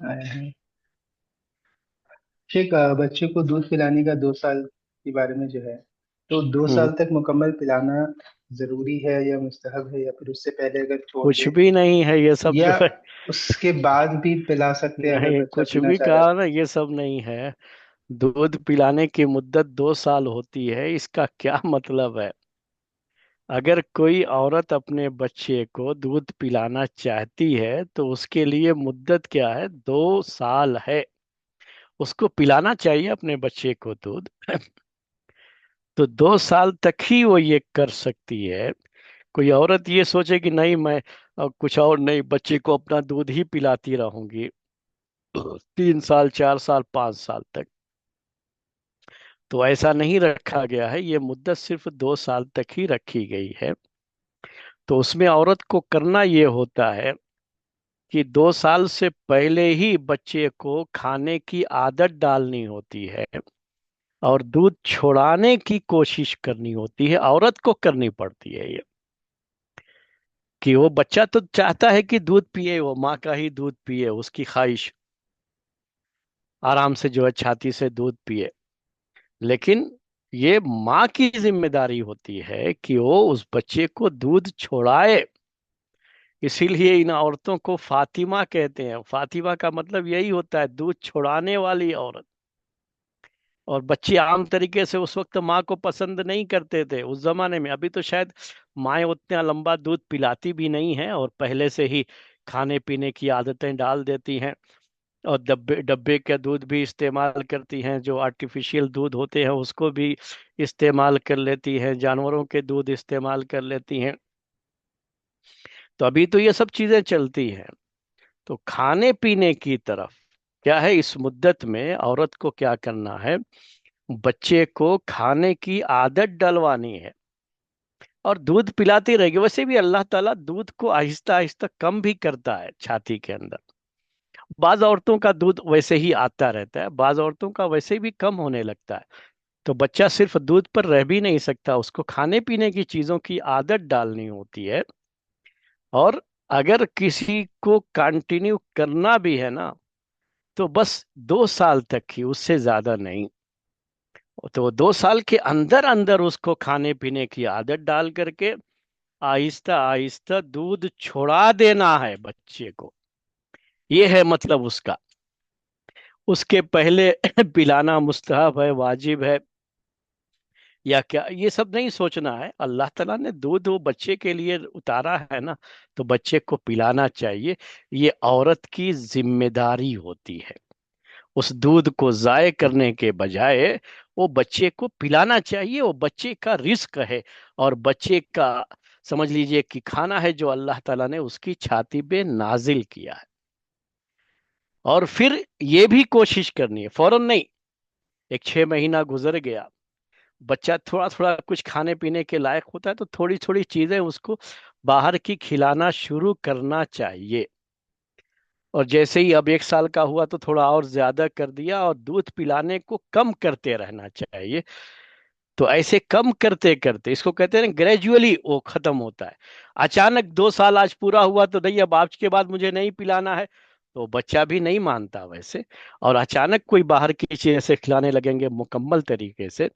आया है। शेख, बच्चे को दूध पिलाने का 2 साल के बारे में जो है, तो दो हम्म। साल तक मुकम्मल पिलाना जरूरी है या मुस्तहब है, या फिर उससे पहले अगर छोड़ कुछ दे, भी नहीं है ये सब या जो है। उसके बाद भी पिला सकते हैं अगर नहीं, बच्चा कुछ पीना भी चाहे? कहा ना, ये सब नहीं है। दूध पिलाने की मुद्दत 2 साल होती है, इसका क्या मतलब है? अगर कोई औरत अपने बच्चे को दूध पिलाना चाहती है तो उसके लिए मुद्दत क्या है? 2 साल है। उसको पिलाना चाहिए अपने बच्चे को दूध। तो 2 साल तक ही वो ये कर सकती है। कोई औरत ये सोचे कि नहीं, मैं कुछ और नहीं, बच्चे को अपना दूध ही पिलाती रहूंगी 3 साल, 4 साल, 5 साल तक, तो ऐसा नहीं रखा गया है। ये मुद्दत सिर्फ 2 साल तक ही रखी गई है। तो उसमें औरत को करना ये होता है कि 2 साल से पहले ही बच्चे को खाने की आदत डालनी होती है और दूध छुड़ाने की कोशिश करनी होती है, औरत को करनी पड़ती है ये। कि वो बच्चा तो चाहता है कि दूध पिए, वो माँ का ही दूध पिए, उसकी ख्वाहिश, आराम से जो है छाती से दूध पिए। लेकिन ये माँ की जिम्मेदारी होती है कि वो उस बच्चे को दूध छुड़ाए। इसीलिए इन औरतों को फातिमा कहते हैं। फातिमा का मतलब यही होता है, दूध छुड़ाने वाली औरत। और बच्चे आम तरीके से उस वक्त माँ को पसंद नहीं करते थे उस जमाने में। अभी तो शायद माएँ उतना लंबा दूध पिलाती भी नहीं हैं और पहले से ही खाने पीने की आदतें डाल देती हैं। और डब्बे डब्बे का दूध भी इस्तेमाल करती हैं, जो आर्टिफिशियल दूध होते हैं उसको भी इस्तेमाल कर लेती हैं, जानवरों के दूध इस्तेमाल कर लेती हैं। तो अभी तो ये सब चीजें चलती हैं। तो खाने पीने की तरफ क्या है, इस मुद्दत में औरत को क्या करना है? बच्चे को खाने की आदत डलवानी है और दूध पिलाती रहेगी। वैसे भी अल्लाह ताला दूध को आहिस्ता आहिस्ता कम भी करता है छाती के अंदर। बाज औरतों का दूध वैसे ही आता रहता है, बाज औरतों का वैसे भी कम होने लगता है। तो बच्चा सिर्फ दूध पर रह भी नहीं सकता, उसको खाने पीने की चीजों की आदत डालनी होती है। और अगर किसी को कंटिन्यू करना भी है ना, तो बस 2 साल तक ही, उससे ज्यादा नहीं। तो 2 साल के अंदर अंदर उसको खाने पीने की आदत डाल करके आहिस्ता आहिस्ता दूध छोड़ा देना है बच्चे को। ये है मतलब उसका। उसके पहले पिलाना मुस्तहब है, वाजिब है या क्या, ये सब नहीं सोचना है। अल्लाह ताला ने दूध वो बच्चे के लिए उतारा है ना, तो बच्चे को पिलाना चाहिए। ये औरत की जिम्मेदारी होती है। उस दूध को जाय करने के बजाय वो बच्चे को पिलाना चाहिए। वो बच्चे का रिस्क है और बच्चे का, समझ लीजिए कि खाना है जो अल्लाह ताला ने उसकी छाती पे नाजिल किया है। और फिर ये भी कोशिश करनी है, फौरन नहीं। एक 6 महीना गुजर गया, बच्चा थोड़ा थोड़ा कुछ खाने पीने के लायक होता है, तो थोड़ी थोड़ी चीजें उसको बाहर की खिलाना शुरू करना चाहिए। और जैसे ही अब 1 साल का हुआ तो थोड़ा और ज्यादा कर दिया, और दूध पिलाने को कम करते रहना चाहिए। तो ऐसे कम करते करते, इसको कहते हैं ग्रेजुअली वो खत्म होता है। अचानक 2 साल आज पूरा हुआ तो नहीं, अब आज के बाद मुझे नहीं पिलाना है, तो बच्चा भी नहीं मानता वैसे। और अचानक कोई बाहर की चीज ऐसे खिलाने लगेंगे मुकम्मल तरीके से,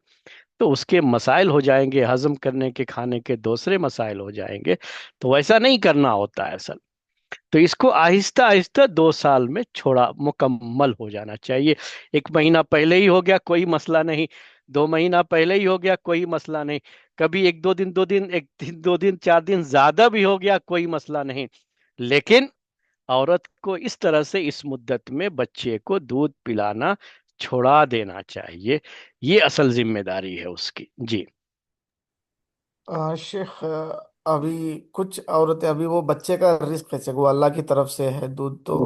तो उसके मसाइल हो जाएंगे, हजम करने के, खाने के दूसरे मसाइल हो जाएंगे। तो वैसा नहीं करना होता है असल। तो इसको आहिस्ता आहिस्ता 2 साल में छोड़ा मुकम्मल हो जाना चाहिए। 1 महीना पहले ही हो गया कोई मसला नहीं, 2 महीना पहले ही हो गया कोई मसला नहीं, कभी एक दो दिन, 2 दिन, एक दिन, 2 दिन, 4 दिन ज्यादा भी हो गया कोई मसला नहीं। लेकिन औरत को इस तरह से इस मुद्दत में बच्चे को दूध पिलाना छोड़ा देना चाहिए। ये असल जिम्मेदारी है उसकी। जी। शेख, अभी कुछ औरतें, अभी वो बच्चे का रिस्क है, वो अल्लाह की तरफ से है दूध, तो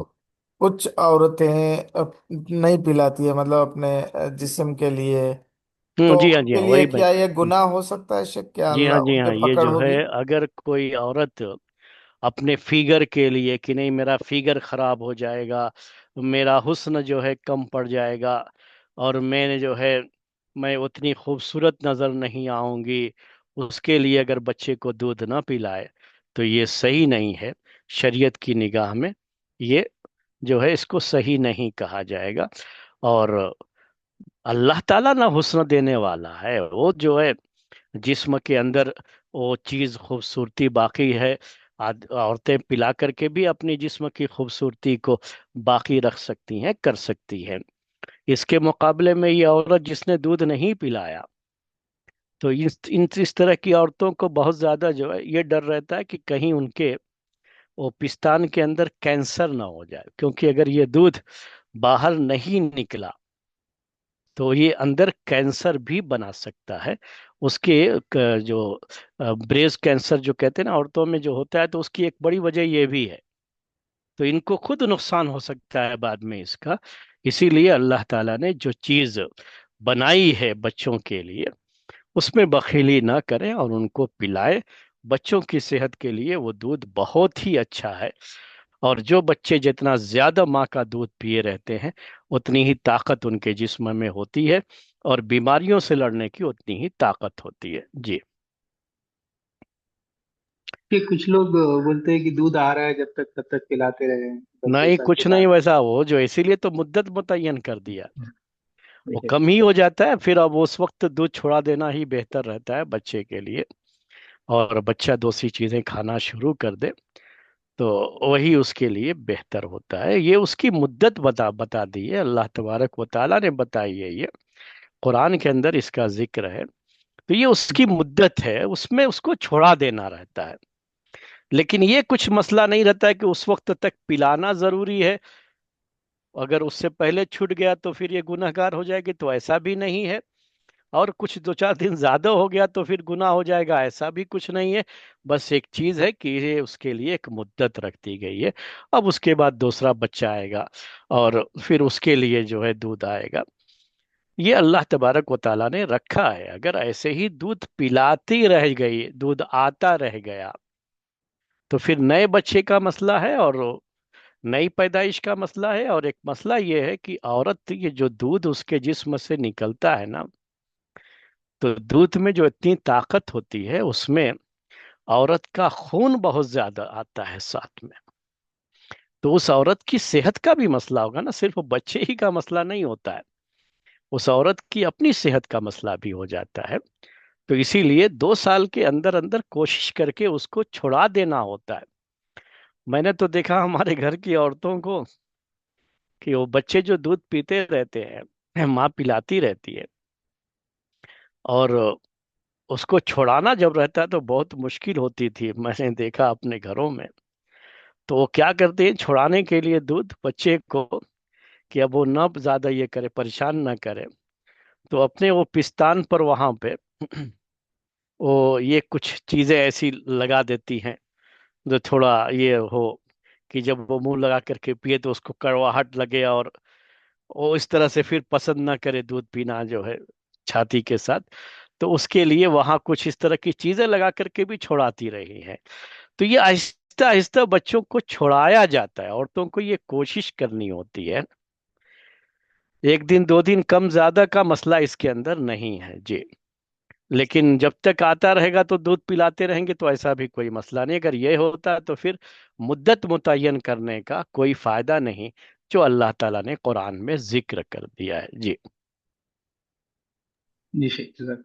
कुछ औरतें नहीं पिलाती है, मतलब अपने जिस्म के लिए। तो जी हाँ, जी उनके हाँ, लिए वही मैं। क्या ये गुनाह हो सकता है शेख? क्या जी हाँ, अल्लाह जी उन हाँ, पे ये पकड़ जो है, होगी? अगर कोई औरत अपने फिगर के लिए कि नहीं मेरा फिगर खराब हो जाएगा, मेरा हुस्न जो है कम पड़ जाएगा, और मैंने जो है, मैं उतनी खूबसूरत नजर नहीं आऊंगी, उसके लिए अगर बच्चे को दूध ना पिलाए, तो ये सही नहीं है शरीयत की निगाह में। ये جو ہے اس کو صحیح نہیں کہا جائے گا۔ اور اللہ تعالیٰ نہ حسن دینے والا ہے، وہ جو ہے جسم کے اندر وہ چیز خوبصورتی باقی ہے۔ عورتیں پلا کر کے بھی اپنی جسم کی خوبصورتی کو باقی رکھ سکتی ہیں، کر سکتی ہیں۔ اس کے مقابلے میں یہ عورت جس نے دودھ نہیں پلایا، تو اس طرح کی عورتوں کو بہت زیادہ جو ہے یہ ڈر رہتا ہے کہ کہیں ان کے وہ پستان کے اندر کینسر نہ ہو جائے، کیونکہ اگر یہ دودھ باہر نہیں نکلا تو یہ اندر کینسر بھی بنا سکتا ہے۔ اس کے جو بریسٹ کینسر جو کہتے ہیں نا عورتوں میں جو ہوتا ہے، تو اس کی ایک بڑی وجہ یہ بھی ہے، تو ان کو خود نقصان ہو سکتا ہے بعد میں اس کا۔ اسی لیے اللہ تعالیٰ نے جو چیز بنائی ہے بچوں کے لیے، اس میں بخیلی نہ کریں اور ان کو پلائے۔ بچوں کی صحت کے لیے وہ دودھ بہت ہی اچھا ہے، اور جو بچے جتنا زیادہ ماں کا دودھ پیے رہتے ہیں، اتنی ہی طاقت ان کے جسم میں ہوتی ہے، اور بیماریوں سے لڑنے کی اتنی ہی طاقت ہوتی ہے۔ جی۔ کہ کچھ لوگ بولتے ہیں کہ دودھ آ رہا ہے جب تک تب تک پلاتے رہے، بس دو نہیں، سال کے کچھ نہیں بعد ویسا، وہ جو اسی لیے تو مدت متعین کر دیا، وہ دیکھے۔ کم ہی ہو جاتا ہے، پھر اب اس وقت دودھ چھوڑا دینا ہی بہتر رہتا ہے بچے کے لیے، اور بچہ دوسری چیزیں کھانا شروع کر دے تو وہی اس کے لیے بہتر ہوتا ہے۔ یہ اس کی مدت بتا دی ہے، اللہ تبارک و تعالیٰ نے بتائی ہے، یہ قرآن کے اندر اس کا ذکر ہے۔ تو یہ اس کی مدت ہے، اس میں اس کو چھوڑا دینا رہتا ہے، لیکن یہ کچھ مسئلہ نہیں رہتا ہے کہ اس وقت تک پلانا ضروری ہے، اگر اس سے پہلے چھوٹ گیا تو پھر یہ گناہ گار ہو جائے گی، تو ایسا بھی نہیں ہے۔ اور کچھ دو چار دن زیادہ ہو گیا تو پھر گناہ ہو جائے گا، ایسا بھی کچھ نہیں ہے۔ بس ایک چیز ہے کہ یہ اس کے لیے ایک مدت رکھ دی گئی ہے، اب اس کے بعد دوسرا بچہ آئے گا اور پھر اس کے لیے جو ہے دودھ آئے گا۔ یہ اللہ تبارک و تعالیٰ نے رکھا ہے، اگر ایسے ہی دودھ پلاتی رہ گئی، دودھ آتا رہ گیا، تو پھر نئے بچے کا مسئلہ ہے، اور نئی پیدائش کا مسئلہ ہے، اور ایک مسئلہ یہ ہے کہ عورت یہ جو دودھ اس کے جسم سے نکلتا ہے نا، تو دودھ میں جو اتنی طاقت ہوتی ہے، اس میں عورت کا خون بہت زیادہ آتا ہے ساتھ میں، تو اس عورت کی صحت کا بھی مسئلہ ہوگا نا، صرف بچے ہی کا مسئلہ نہیں ہوتا ہے، اس عورت کی اپنی صحت کا مسئلہ بھی ہو جاتا ہے۔ تو اسی لیے 2 سال کے اندر اندر کوشش کر کے اس کو چھڑا دینا ہوتا ہے۔ میں نے تو دیکھا ہمارے گھر کی عورتوں کو کہ وہ بچے جو دودھ پیتے رہتے ہیں، ماں پلاتی رہتی ہے، اور اس کو چھوڑانا جب رہتا ہے تو بہت مشکل ہوتی تھی، میں نے دیکھا اپنے گھروں میں۔ تو وہ کیا کرتے ہیں چھڑانے کے لیے دودھ بچے کو، کہ اب وہ نہ زیادہ یہ کرے، پریشان نہ کرے، تو اپنے وہ پستان پر وہاں پہ وہ یہ کچھ چیزیں ایسی لگا دیتی ہیں جو تھوڑا یہ ہو کہ جب وہ منہ لگا کر کے پیے تو اس کو کڑواہٹ لگے، اور وہ اس طرح سے پھر پسند نہ کرے دودھ پینا جو ہے چھاتی کے ساتھ، تو اس کے لیے وہاں کچھ اس طرح کی چیزیں لگا کر کے بھی چھوڑاتی رہی ہیں۔ تو یہ آہستہ آہستہ بچوں کو چھوڑایا جاتا ہے، عورتوں کو یہ کوشش کرنی ہوتی ہے، ایک دن 2 دن کم زیادہ کا مسئلہ اس کے اندر نہیں ہے۔ جی۔ لیکن جب تک آتا رہے گا تو دودھ پلاتے رہیں گے تو ایسا بھی کوئی مسئلہ نہیں، اگر یہ ہوتا ہے تو پھر مدت متعین کرنے کا کوئی فائدہ نہیں، جو اللہ تعالیٰ نے قرآن میں ذکر کر دیا ہے۔ جی۔ جی شیخ جزاک